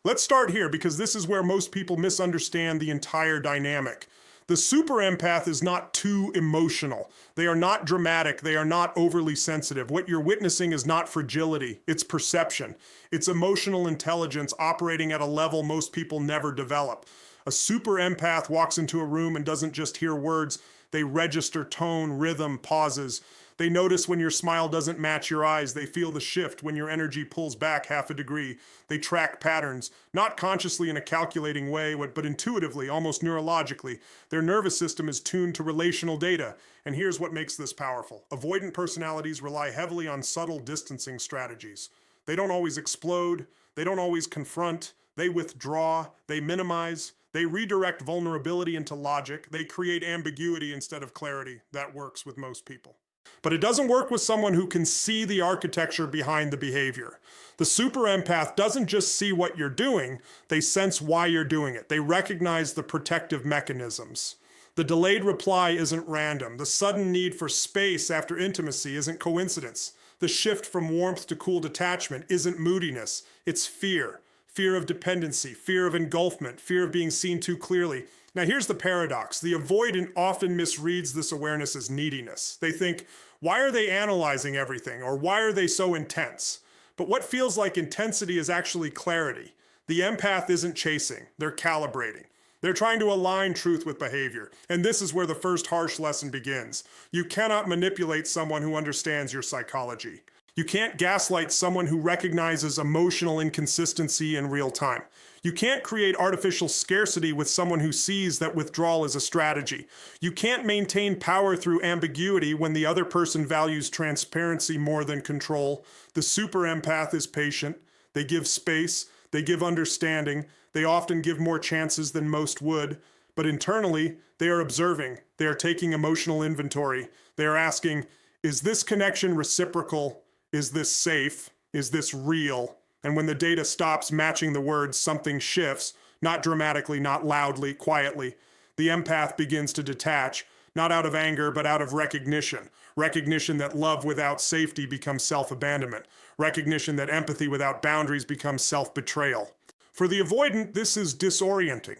Let's start here because this is where most people misunderstand the entire dynamic. The super empath is not too emotional. They are not dramatic. They are not overly sensitive. What you're witnessing is not fragility. It's perception. It's emotional intelligence operating at a level most people never develop. A super empath walks into a room and doesn't just hear words. They register tone, rhythm, pauses. They notice when your smile doesn't match your eyes. They feel the shift when your energy pulls back half a degree. They track patterns, not consciously in a calculating way, but intuitively, almost neurologically. Their nervous system is tuned to relational data. And here's what makes this powerful. Avoidant personalities rely heavily on subtle distancing strategies. They don't always explode. They don't always confront. They withdraw. They minimize. They redirect vulnerability into logic. They create ambiguity instead of clarity. That works with most people. But it doesn't work with someone who can see the architecture behind the behavior. The super empath doesn't just see what you're doing, they sense why you're doing it. They recognize the protective mechanisms. The delayed reply isn't random. The sudden need for space after intimacy isn't coincidence. The shift from warmth to cool detachment isn't moodiness, it's fear. Fear of dependency, fear of engulfment, fear of being seen too clearly. Now here's the paradox. The avoidant often misreads this awareness as neediness. They think, why are they analyzing everything? Or why are they so intense? But what feels like intensity is actually clarity. The empath isn't chasing, they're calibrating. They're trying to align truth with behavior. And this is where the first harsh lesson begins. You cannot manipulate someone who understands your psychology. You can't gaslight someone who recognizes emotional inconsistency in real time. You can't create artificial scarcity with someone who sees that withdrawal is a strategy. You can't maintain power through ambiguity when the other person values transparency more than control. The super empath is patient. They give space. They give understanding. They often give more chances than most would. But internally, they are observing. They are taking emotional inventory. They are asking, is this connection reciprocal? Is this safe? Is this real? And when the data stops matching the words, something shifts, not dramatically, not loudly, quietly. The empath begins to detach, not out of anger, but out of recognition. Recognition that love without safety becomes self-abandonment. Recognition that empathy without boundaries becomes self-betrayal. For the avoidant, this is disorienting,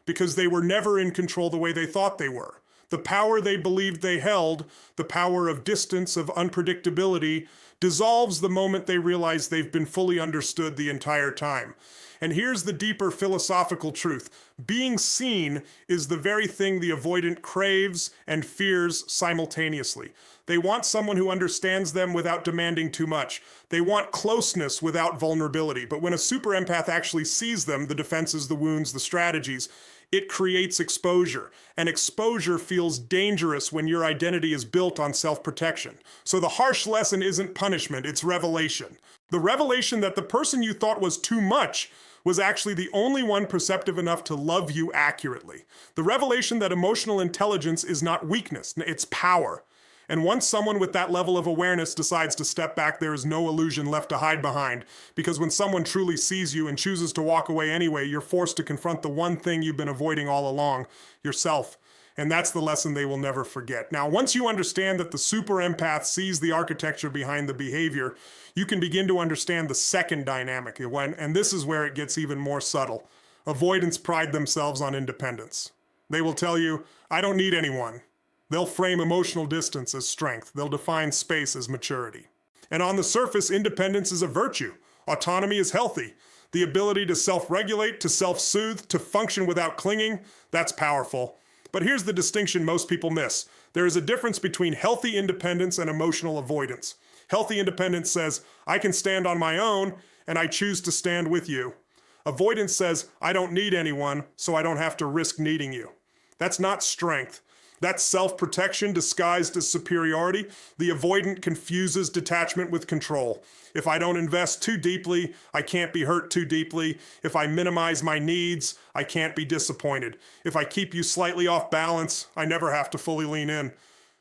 because they were never in control the way they thought they were. The power they believed they held, the power of distance, of unpredictability, dissolves the moment they realize they've been fully understood the entire time. And here's the deeper philosophical truth. Being seen is the very thing the avoidant craves and fears simultaneously. They want someone who understands them without demanding too much. They want closeness without vulnerability. But when a super empath actually sees them, the defenses, the wounds, the strategies, it creates exposure, and exposure feels dangerous when your identity is built on self-protection. So the harsh lesson isn't punishment, it's revelation. The revelation that the person you thought was too much was actually the only one perceptive enough to love you accurately. The revelation that emotional intelligence is not weakness, it's power. And once someone with that level of awareness decides to step back, there is no illusion left to hide behind. Because when someone truly sees you and chooses to walk away anyway, you're forced to confront the one thing you've been avoiding all along, yourself. And that's the lesson they will never forget. Now, once you understand that the super empath sees the architecture behind the behavior, you can begin to understand the second dynamic. And this is where it gets even more subtle. Avoidants pride themselves on independence. They will tell you, I don't need anyone. They'll frame emotional distance as strength. They'll define space as maturity. And on the surface, independence is a virtue. Autonomy is healthy. The ability to self-regulate, to self-soothe, to function without clinging, that's powerful. But here's the distinction most people miss. There is a difference between healthy independence and emotional avoidance. Healthy independence says, I can stand on my own, and I choose to stand with you. Avoidance says, I don't need anyone, so I don't have to risk needing you. That's not strength. That's self-protection disguised as superiority. The avoidant confuses detachment with control. If I don't invest too deeply, I can't be hurt too deeply. If I minimize my needs, I can't be disappointed. If I keep you slightly off balance, I never have to fully lean in.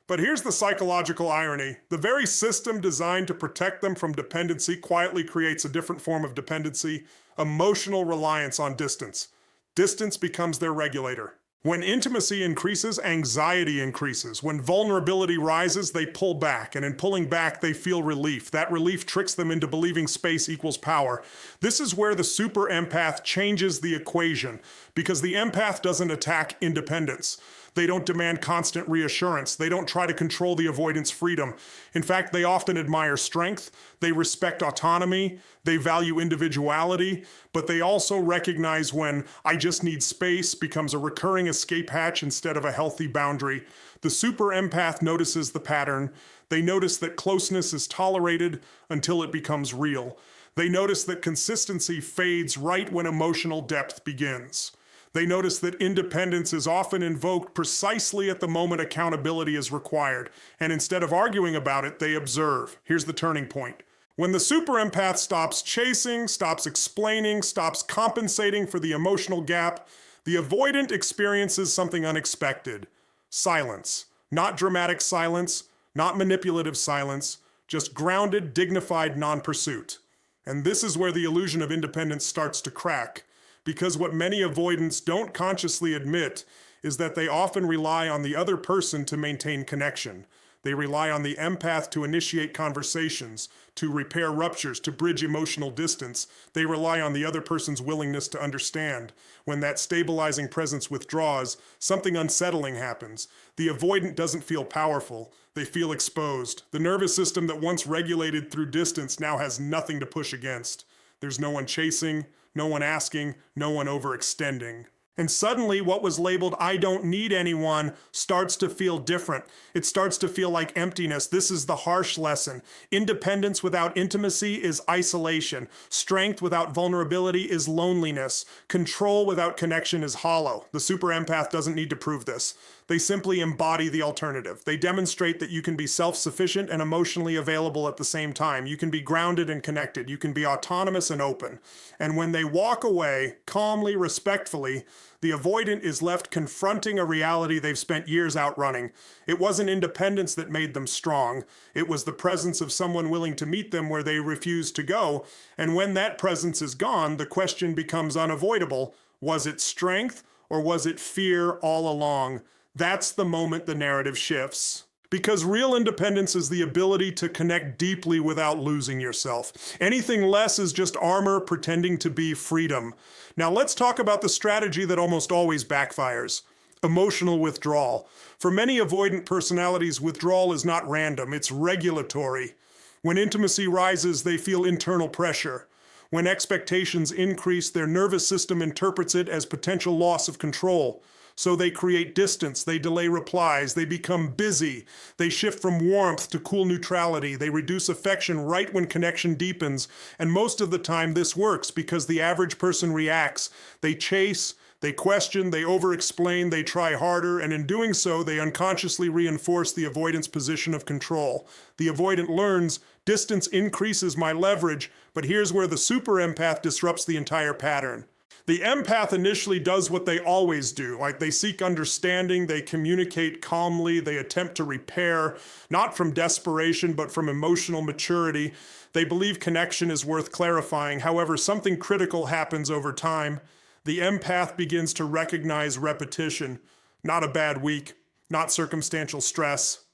But here's the psychological irony. The very system designed to protect them from dependency quietly creates a different form of dependency, emotional reliance on distance. Distance becomes their regulator. When intimacy increases, anxiety increases. When vulnerability rises, they pull back, and in pulling back, they feel relief. That relief tricks them into believing space equals power. This is where the super empath changes the equation, because the empath doesn't attack independence. They don't demand constant reassurance. They don't try to control the avoidant's freedom. In fact, they often admire strength, they respect autonomy, they value individuality, but they also recognize when "I just need space" becomes a recurring escape hatch instead of a healthy boundary. The super empath notices the pattern. They notice that closeness is tolerated until it becomes real. They notice that consistency fades right when emotional depth begins. They notice that independence is often invoked precisely at the moment accountability is required, and instead of arguing about it, they observe. Here's the turning point. When the super empath stops chasing, stops explaining, stops compensating for the emotional gap, the avoidant experiences something unexpected. Silence. Not dramatic silence, not manipulative silence, just grounded, dignified non-pursuit. And this is where the illusion of independence starts to crack. Because what many avoidants don't consciously admit is that they often rely on the other person to maintain connection. They rely on the empath to initiate conversations, to repair ruptures, to bridge emotional distance. They rely on the other person's willingness to understand. When that stabilizing presence withdraws, something unsettling happens. The avoidant doesn't feel powerful. They feel exposed. The nervous system that once regulated through distance now has nothing to push against. There's no one chasing, no one asking, no one overextending. And suddenly what was labeled "I don't need anyone" starts to feel different. It starts to feel like emptiness. This is the harsh lesson. Independence without intimacy is isolation. Strength without vulnerability is loneliness. Control without connection is hollow. The super empath doesn't need to prove this. They simply embody the alternative. They demonstrate that you can be self-sufficient and emotionally available at the same time. You can be grounded and connected. You can be autonomous and open. And when they walk away, calmly, respectfully, the avoidant is left confronting a reality they've spent years outrunning. It wasn't independence that made them strong. It was the presence of someone willing to meet them where they refused to go. And when that presence is gone, the question becomes unavoidable. Was it strength or was it fear all along? That's the moment the narrative shifts. Because real independence is the ability to connect deeply without losing yourself. Anything less is just armor pretending to be freedom. Now let's talk about the strategy that almost always backfires. Emotional withdrawal. For many avoidant personalities, withdrawal is not random, it's regulatory. When intimacy rises, they feel internal pressure. When expectations increase, their nervous system interprets it as potential loss of control. So they create distance, they delay replies, they become busy, they shift from warmth to cool neutrality, they reduce affection right when connection deepens, and most of the time this works because the average person reacts. They chase, they question, they over-explain, they try harder, and in doing so, they unconsciously reinforce the avoidant's position of control. The avoidant learns, distance increases my leverage, but here's where the super empath disrupts the entire pattern. The empath initially does what they always do, like they seek understanding, they communicate calmly, they attempt to repair, not from desperation, but from emotional maturity. They believe connection is worth clarifying. However, something critical happens over time. The empath begins to recognize repetition, not a bad week, not circumstantial stress,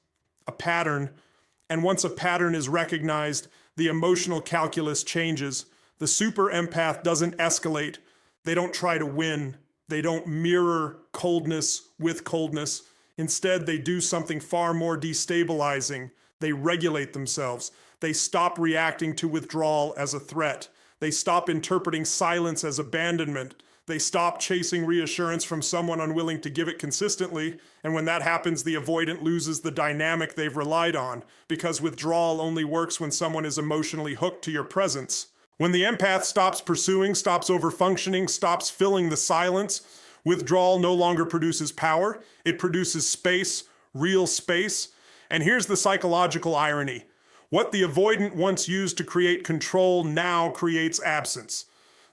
a pattern. And once a pattern is recognized, the emotional calculus changes. The super empath doesn't escalate. They don't try to win. They don't mirror coldness with coldness. Instead, they do something far more destabilizing. They regulate themselves. They stop reacting to withdrawal as a threat. They stop interpreting silence as abandonment. They stop chasing reassurance from someone unwilling to give it consistently. And when that happens, the avoidant loses the dynamic they've relied on, because withdrawal only works when someone is emotionally hooked to your presence. When the empath stops pursuing, stops overfunctioning, stops filling the silence, withdrawal no longer produces power. It produces space, real space. And here's the psychological irony. What the avoidant once used to create control now creates absence.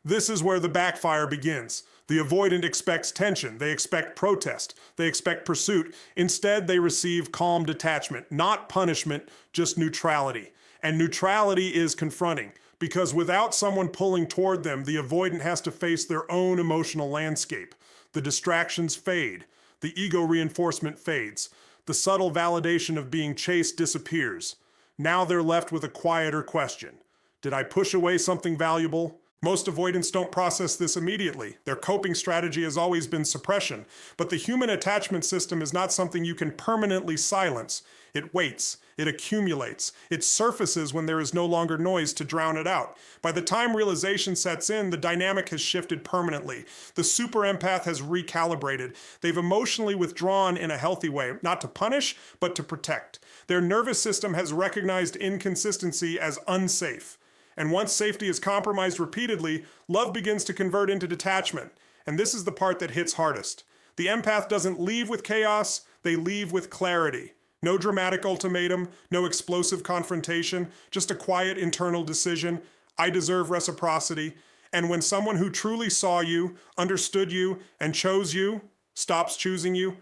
This is where the backfire begins. The avoidant expects tension. They expect protest. They expect pursuit. Instead, they receive calm detachment, not punishment, just neutrality. And neutrality is confronting, because without someone pulling toward them, the avoidant has to face their own emotional landscape. The distractions fade. The ego reinforcement fades. The subtle validation of being chased disappears. Now they're left with a quieter question. Did I push away something valuable? Most avoidants don't process this immediately. Their coping strategy has always been suppression. But the human attachment system is not something you can permanently silence. It waits. It accumulates. It surfaces when there is no longer noise to drown it out. By the time realization sets in, the dynamic has shifted permanently. The super empath has recalibrated. They've emotionally withdrawn in a healthy way, not to punish, but to protect. Their nervous system has recognized inconsistency as unsafe. And once safety is compromised repeatedly, love begins to convert into detachment. And this is the part that hits hardest. The empath doesn't leave with chaos, they leave with clarity. No dramatic ultimatum, no explosive confrontation, just a quiet internal decision. I deserve reciprocity. And when someone who truly saw you, understood you, and chose you stops choosing you,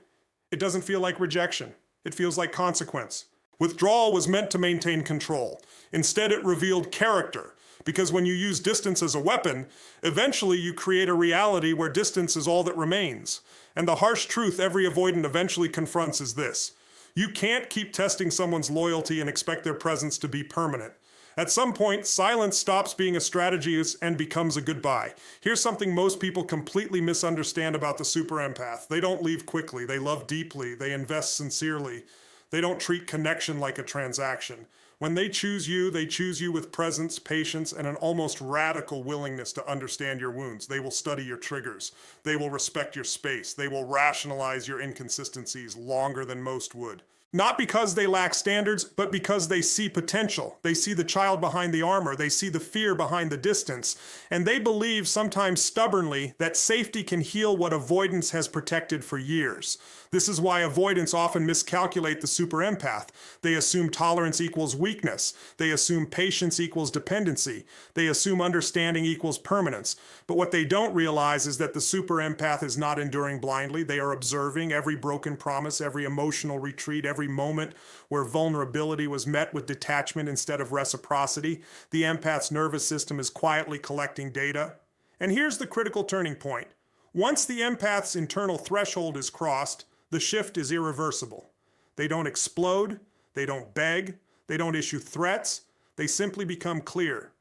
it doesn't feel like rejection. It feels like consequence. Withdrawal was meant to maintain control. Instead, it revealed character, because when you use distance as a weapon, eventually you create a reality where distance is all that remains. And the harsh truth every avoidant eventually confronts is this: you can't keep testing someone's loyalty and expect their presence to be permanent. At some point, silence stops being a strategy and becomes a goodbye. Here's something most people completely misunderstand about the super empath. They don't leave quickly, they love deeply, they invest sincerely. They don't treat connection like a transaction. When they choose you with presence, patience, and an almost radical willingness to understand your wounds. They will study your triggers. They will respect your space. They will rationalize your inconsistencies longer than most would. Not because they lack standards, but because they see potential. They see the child behind the armor. They see the fear behind the distance. And they believe, sometimes stubbornly, that safety can heal what avoidance has protected for years. This is why avoidants often miscalculate the super empath. They assume tolerance equals weakness. They assume patience equals dependency. They assume understanding equals permanence. But what they don't realize is that the super empath is not enduring blindly. They are observing every broken promise, every emotional retreat, every moment where vulnerability was met with detachment instead of reciprocity. The empath's nervous system is quietly collecting data. And here's the critical turning point. Once the empath's internal threshold is crossed, the shift is irreversible. They don't explode, they don't beg, they don't issue threats. They simply become clear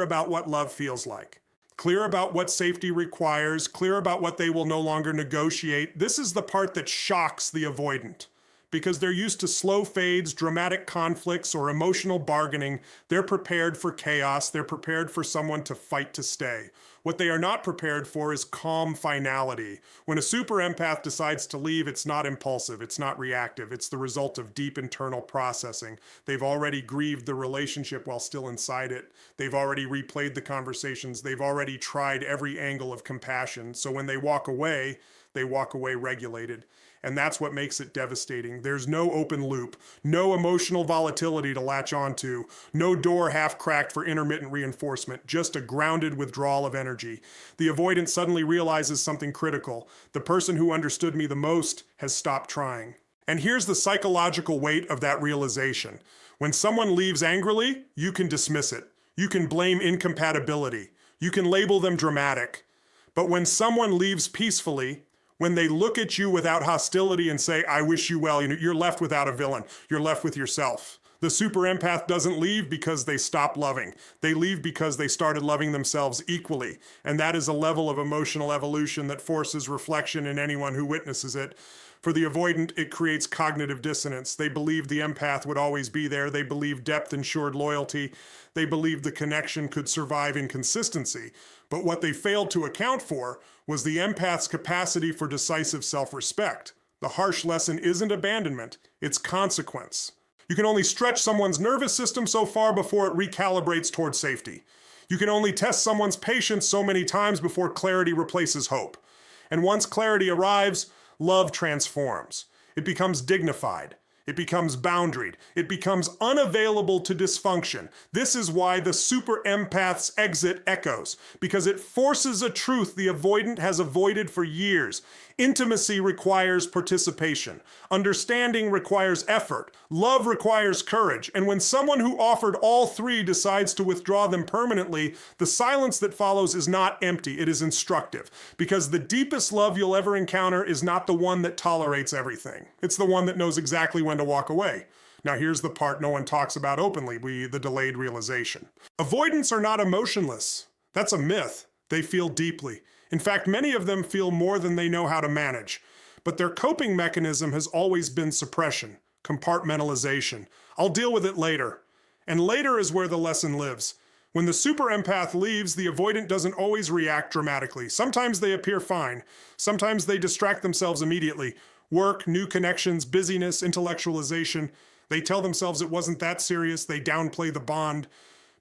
about what love feels like, clear about what safety requires, clear about what they will no longer negotiate. This is the part that shocks the avoidant. Because they're used to slow fades, dramatic conflicts, or emotional bargaining. They're prepared for chaos. They're prepared for someone to fight to stay. What they are not prepared for is calm finality. When a super empath decides to leave, it's not impulsive, it's not reactive. It's the result of deep internal processing. They've already grieved the relationship while still inside it. They've already replayed the conversations. They've already tried every angle of compassion. So when they walk away regulated. And that's what makes it devastating. There's no open loop, no emotional volatility to latch onto, no door half cracked for intermittent reinforcement, just a grounded withdrawal of energy. The avoidant suddenly realizes something critical. The person who understood me the most has stopped trying. And here's the psychological weight of that realization. When someone leaves angrily, you can dismiss it. You can blame incompatibility. You can label them dramatic. But when someone leaves peacefully, when they look at you without hostility and say, I wish you well, you're left without a villain. You're left with yourself. The super empath doesn't leave because they stop loving. They leave because they started loving themselves equally. And that is a level of emotional evolution that forces reflection in anyone who witnesses it. For the avoidant, it creates cognitive dissonance. They believe the empath would always be there. They believe depth ensured loyalty. They believe the connection could survive inconsistency. But what they failed to account for was the empath's capacity for decisive self-respect. The harsh lesson isn't abandonment, it's consequence. You can only stretch someone's nervous system so far before it recalibrates toward safety. You can only test someone's patience so many times before clarity replaces hope. And once clarity arrives, love transforms. It becomes dignified. It becomes boundaried. It becomes unavailable to dysfunction. This is why the super empath's exit echoes, because it forces a truth the avoidant has avoided for years. Intimacy requires participation. Understanding requires effort. Love requires courage. And when someone who offered all three decides to withdraw them permanently, the silence that follows is not empty, it is instructive. Because the deepest love you'll ever encounter is not the one that tolerates everything. It's the one that knows exactly when to walk away. Now here's the part no one talks about openly, the delayed realization. Avoidants are not emotionless. That's a myth. They feel deeply. In fact, many of them feel more than they know how to manage. But their coping mechanism has always been suppression, compartmentalization. I'll deal with it later. And later is where the lesson lives. When the super empath leaves, the avoidant doesn't always react dramatically. Sometimes they appear fine. Sometimes they distract themselves immediately. Work, new connections, busyness, intellectualization. They tell themselves it wasn't that serious. They downplay the bond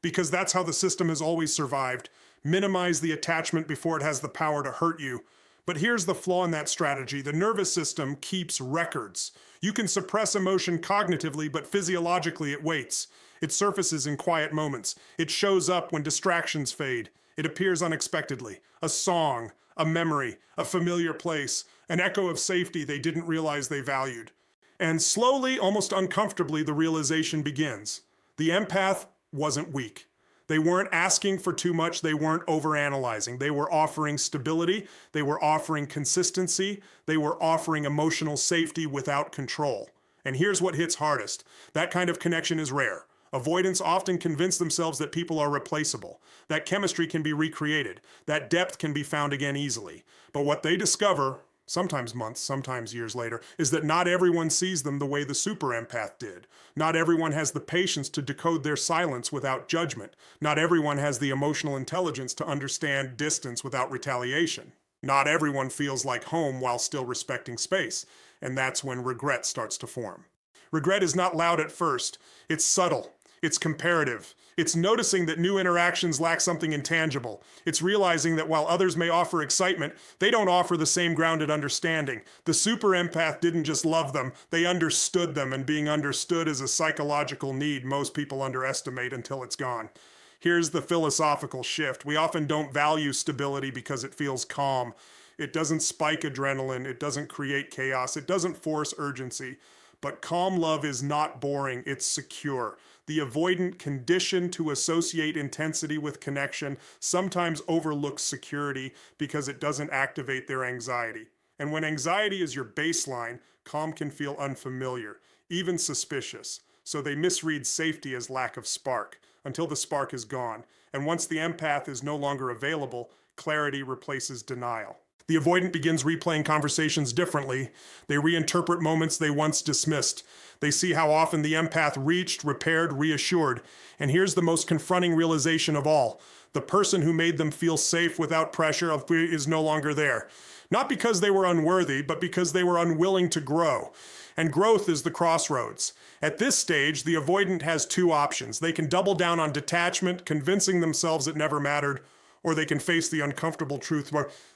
because that's how the system has always survived. Minimize the attachment before it has the power to hurt you. But here's the flaw in that strategy. The nervous system keeps records. You can suppress emotion cognitively, but physiologically it waits. It surfaces in quiet moments. It shows up when distractions fade. It appears unexpectedly. A song, a memory, a familiar place, an echo of safety they didn't realize they valued. And slowly, almost uncomfortably, the realization begins. The empath wasn't weak. They weren't asking for too much. They weren't overanalyzing. They were offering stability. They were offering consistency. They were offering emotional safety without control. And here's what hits hardest. That kind of connection is rare. Avoidants often convince themselves that people are replaceable, that chemistry can be recreated, that depth can be found again easily. But what they discover, sometimes months, sometimes years later, is that not everyone sees them the way the super empath did. Not everyone has the patience to decode their silence without judgment. Not everyone has the emotional intelligence to understand distance without retaliation. Not everyone feels like home while still respecting space. And that's when regret starts to form. Regret is not loud at first. It's subtle. It's comparative. It's noticing that new interactions lack something intangible. It's realizing that while others may offer excitement, they don't offer the same grounded understanding. The super empath didn't just love them, they understood them, and being understood is a psychological need most people underestimate until it's gone. Here's the philosophical shift. We often don't value stability because it feels calm. It doesn't spike adrenaline. It doesn't create chaos. It doesn't force urgency. But calm love is not boring, it's secure. The avoidant, conditioned to associate intensity with connection, sometimes overlooks security because it doesn't activate their anxiety. And when anxiety is your baseline, calm can feel unfamiliar, even suspicious. So they misread safety as lack of spark, until the spark is gone. And once the empath is no longer available, clarity replaces denial. The avoidant begins replaying conversations differently. They reinterpret moments they once dismissed. They see how often the empath reached, repaired, reassured. And here's the most confronting realization of all. The person who made them feel safe without pressure is no longer there. Not because they were unworthy, but because they were unwilling to grow. And growth is the crossroads. At this stage, the avoidant has two options. They can double down on detachment, convincing themselves it never mattered, or they can face the uncomfortable truth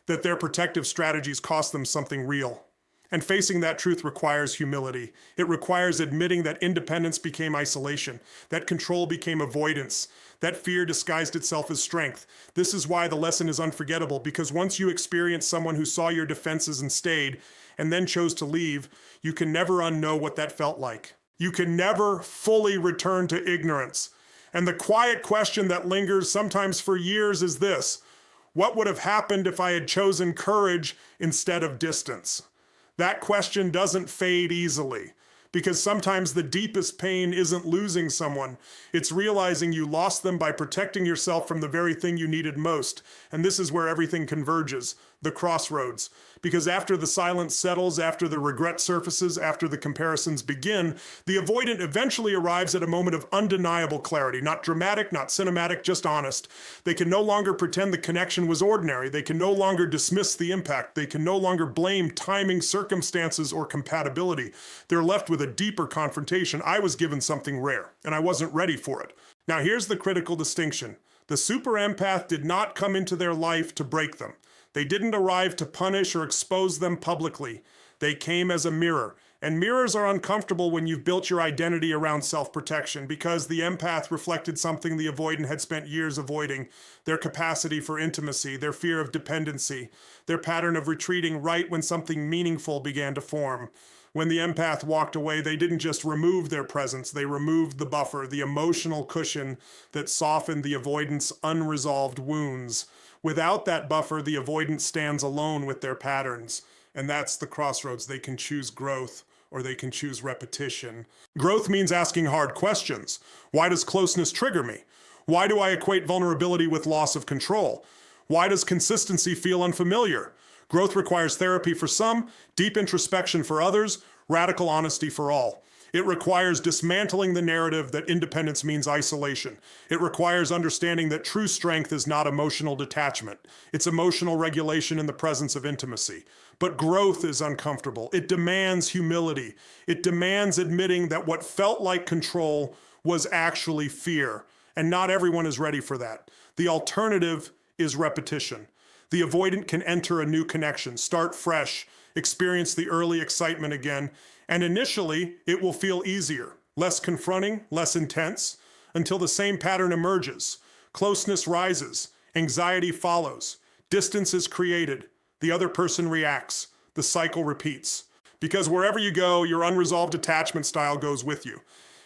that their protective strategies cost them something real. And facing that truth requires humility. It requires admitting that independence became isolation, that control became avoidance, that fear disguised itself as strength. This is why the lesson is unforgettable, because once you experience someone who saw your defenses and stayed, and then chose to leave, you can never unknow what that felt like. You can never fully return to ignorance. And the quiet question that lingers sometimes for years is this: what would have happened if I had chosen courage instead of distance? That question doesn't fade easily, because sometimes the deepest pain isn't losing someone. It's realizing you lost them by protecting yourself from the very thing you needed most. And this is where everything converges, the crossroads. Because after the silence settles, after the regret surfaces, after the comparisons begin, the avoidant eventually arrives at a moment of undeniable clarity. Not dramatic, not cinematic, just honest. They can no longer pretend the connection was ordinary. They can no longer dismiss the impact. They can no longer blame timing, circumstances, or compatibility. They're left with a deeper confrontation. I was given something rare, and I wasn't ready for it. Now here's the critical distinction. The super empath did not come into their life to break them. They didn't arrive to punish or expose them publicly. They came as a mirror, And mirrors are uncomfortable when you've built your identity around self-protection, because the empath reflected something the avoidant had spent years avoiding: their capacity for intimacy, their fear of dependency, their pattern of retreating right when something meaningful began to form. When the empath walked away, they didn't just remove their presence, they removed the buffer, the emotional cushion that softened the avoidant's unresolved wounds. Without that buffer, the avoidant stands alone with their patterns. And that's the crossroads. They can choose growth or they can choose repetition. Growth means asking hard questions. Why does closeness trigger me? Why do I equate vulnerability with loss of control? Why does consistency feel unfamiliar? Growth requires therapy for some, deep introspection for others, radical honesty for all. It requires dismantling the narrative that independence means isolation. It requires understanding that true strength is not emotional detachment. It's emotional regulation in the presence of intimacy. But growth is uncomfortable. It demands humility. It demands admitting that what felt like control was actually fear. And not everyone is ready for that. The alternative is repetition. The avoidant can enter a new connection, start fresh, experience the early excitement again, and initially it will feel easier, less confronting, less intense, until the same pattern emerges. Closeness rises, anxiety follows, distance is created, the other person reacts, the cycle repeats. Because wherever you go, your unresolved attachment style goes with you.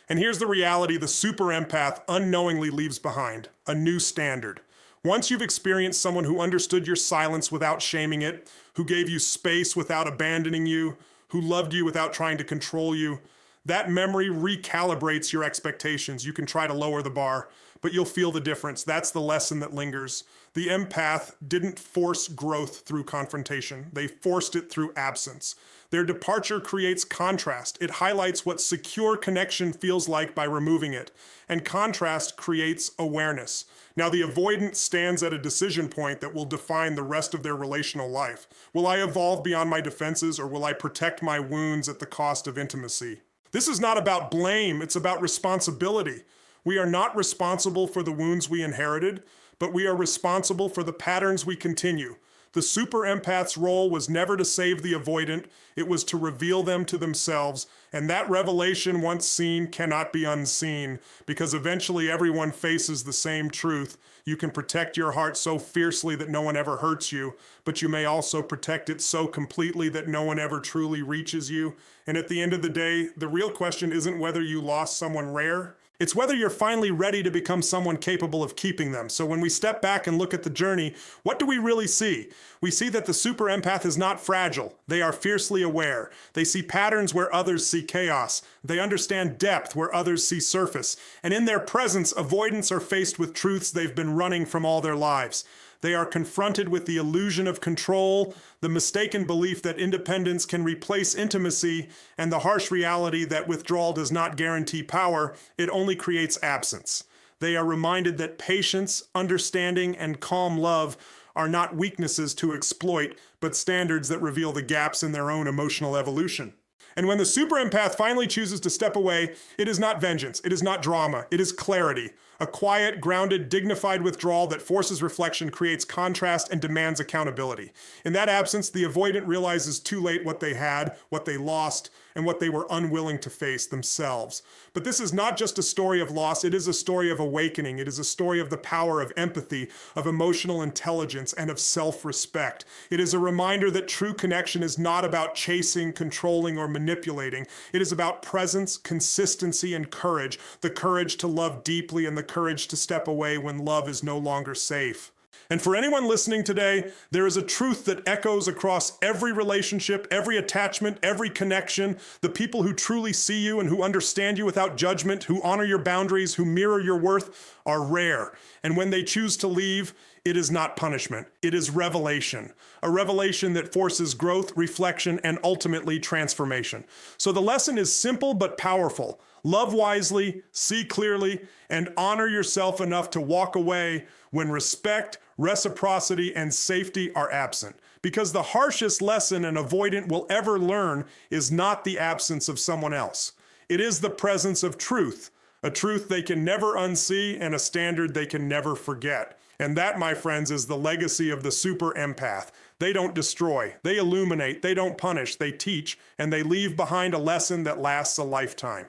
And here's the reality the super empath unknowingly leaves behind: a new standard. Once you've experienced someone who understood your silence without shaming it, who gave you space without abandoning you, who loved you without trying to control you, that memory recalibrates your expectations. You can try to lower the bar, but you'll feel the difference. That's the lesson that lingers. The empath didn't force growth through confrontation. They forced it through absence. Their departure creates contrast. It highlights what secure connection feels like by removing it. And contrast creates awareness. Now, the avoidant stands at a decision point that will define the rest of their relational life. Will I evolve beyond my defenses, or will I protect my wounds at the cost of intimacy? This is not about blame, it's about responsibility. We are not responsible for the wounds we inherited, but we are responsible for the patterns we continue. The super empath's role was never to save the avoidant, it was to reveal them to themselves, and that revelation, once seen, cannot be unseen, because eventually everyone faces the same truth. You can protect your heart so fiercely that no one ever hurts you, but you may also protect it so completely that no one ever truly reaches you. And at the end of the day, the real question isn't whether you lost someone rare, it's whether you're finally ready to become someone capable of keeping them. So when we step back and look at the journey, what do we really see? We see that the super empath is not fragile. They are fiercely aware. They see patterns where others see chaos. They understand depth where others see surface. And in their presence, avoidants are faced with truths they've been running from all their lives. They are confronted with the illusion of control, the mistaken belief that independence can replace intimacy, and the harsh reality that withdrawal does not guarantee power, it only creates absence. They are reminded that patience, understanding, and calm love are not weaknesses to exploit, but standards that reveal the gaps in their own emotional evolution. And when the super empath finally chooses to step away, it is not vengeance, it is not drama, it is clarity. A quiet, grounded, dignified withdrawal that forces reflection, creates contrast, and demands accountability. In that absence, the avoidant realizes too late what they had, what they lost, and what they were unwilling to face themselves. But this is not just a story of loss, it is a story of awakening. It is a story of the power of empathy, of emotional intelligence, and of self-respect. It is a reminder that true connection is not about chasing, controlling, or manipulating. It is about presence, consistency, and courage. The courage to love deeply and the courage to step away when love is no longer safe. And for anyone listening today, there is a truth that echoes across every relationship, every attachment, every connection. The people who truly see you and who understand you without judgment, who honor your boundaries, who mirror your worth, are rare. And when they choose to leave, it is not punishment. It is revelation. A revelation that forces growth, reflection, and ultimately transformation. So the lesson is simple but powerful. Love wisely, see clearly, and honor yourself enough to walk away when respect, reciprocity, and safety are absent. Because the harshest lesson an avoidant will ever learn is not the absence of someone else. It is the presence of truth, a truth they can never unsee and a standard they can never forget. And that, my friends, is the legacy of the super empath. They don't destroy, they illuminate, they don't punish, they teach, and they leave behind a lesson that lasts a lifetime.